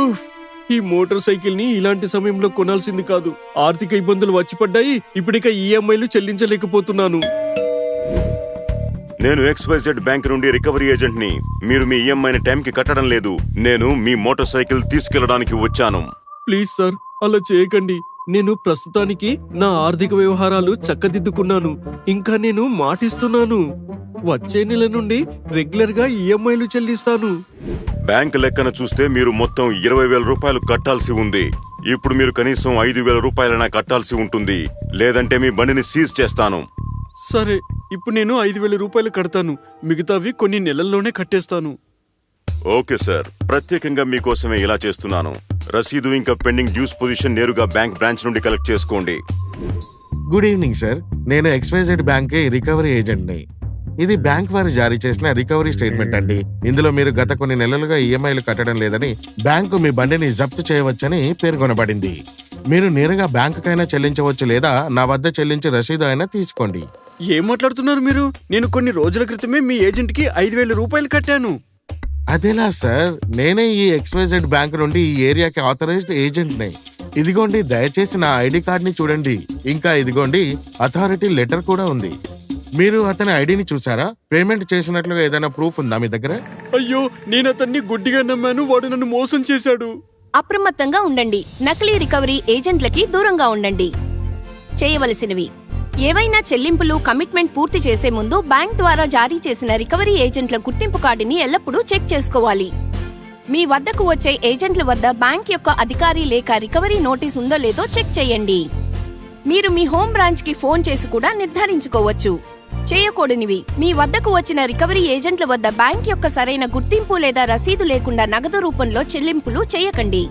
ఉఫ్, ఈ motor cycle ని ఇలాంటి సమయంలో కొనాల్సింది కాదు. ఆర్థిక ఇబ్బందులు వచ్చిపడ్డాయి. ఇప్పుడిక ఈఎంఐలు చెల్లించలేకపోతున్నాను. నేను XYZ బ్యాంక్ నుండి రికవరీ ఏజెంట్ ని. మీరు మీ ఈఎంఐని టైంకి కట్టడం లేదు. నేను మీ మోటార్ సైకిల్ తీసుకెళ్లడానికి వచ్చాను. ప్లీజ్ సార్, అలా చేయకండి. నేను ప్రస్తుతానికి నా ఆర్థిక వ్యవహారాలు చక్కదిద్దుకున్నాను. ఇంకా నేను మాటిస్తున్నాను, వచ్చే నెల నుండి రెగ్యులర్ గా ఈఎంఐలు చెల్లిస్తాను. బ్యాంక్ లెక్కన చూస్తే మీరు మొత్తం 20,000 రూపాయలు కట్టాల్సి ఉంది. ఇప్పుడు మీరు కనీసం 5,000 రూపాయలైనా కట్టాల్సి ఉంటుంది, లేదంటే మీ బండిని సీజ్ చేస్తాను. సరే, ఇప్పుడు నేను 5,000 రూపాయలు కడతాను. మిగతావి కొన్ని నెలల్లోనే కట్టేస్తాను. ఓకే సార్, ప్రత్యేకంగా మీకోసమే ఇలా చేస్తున్నాను. రసీదు ఇంకా పెండింగ్ డ్యూస్ పొజిషన్ నేరుగా బ్యాంక్ బ్రాంచ్ నుండి కలెక్ట్ చేసుకోండి. గుడ్ ఈవినింగ్ సార్, నేను XYZ బ్యాంక్ రికవరీ ఏజెంట్ని. ఇది బ్యాంక్ వారు జారీ చేసిన రికవరీ స్టేట్మెంట్ అండి. ఇందులో మీరు గత కొన్ని నెలలుగా ఈఎంఐలు కట్టడం లేదని బ్యాంకు మీ బండిని జప్తు చేయవచ్చని పేర్కొనబడింది. మీరు నేరుగా బ్యాంకుకైనా చెల్లించవచ్చు, లేదా నా వద్ద చెల్లించి రసీదు అయినా తీసుకోండి. ఏం మాట్లాడుతున్నారు మీరు? నేను కొన్ని రోజుల క్రితమే మీ ఏజెంట్ కి 5,000 రూపాయలు కట్టాను. అదేలా సార్, నేనే ఈ XYZ బ్యాంక్ నుండి ఈ ఏరియాకి ఆథరైజ్డ్ ఏజెంట్ని. ఇదిగోండి, దయచేసి నా ఐడి కార్డ్ని చూడండి. ఇంకా ఇదిగోండి, అథారిటీ లెటర్ కూడా ఉంది. మీరు అతని ఐడిని చూసారా? పేమెంట్ చేసినట్లుగా ఏదైనా ప్రూఫ్ ఉందా మీ దగ్గర? అయ్యో, నేను అతన్ని గుడ్డిగా నమ్మాను. వాడు నన్ను మోసం చేశాడు. అప్రమత్తంగా ఉండండి. నకిలీ రికవరీ ఏజెంట్లకి దూరంగా ఉండండి. చేయవలసినవి: ఏవైనా చెల్లింపులు, కమిట్మెంట్ పూర్తి చేసే ముందు బ్యాంక్ ద్వారా జారీ చేసిన రికవరీ ఏజెంట్ల గుర్తింపు కార్డుని ఎల్లప్పుడూ చెక్ చేసుకోవాలి. మీ వద్దకు వచ్చే ఏజెంట్ల వద్ద బ్యాంక్ యొక్క అధికారి లేక రికవరీ నోటీస్ ఉందో లేదో చెక్ చేయండి. మీరు మీ హోమ్ బ్రాంచ్ కి ఫోన్ చేసి కూడా నిర్ధారించుకోవచ్చు. చేయకూడనివి: మీ వద్దకు వచ్చిన రికవరీ ఏజెంట్ల వద్ద బ్యాంక్ యొక్క సరైన గుర్తింపు లేదా రసీదు లేకుండా నగదు రూపంలో చెల్లింపులు చేయకండి.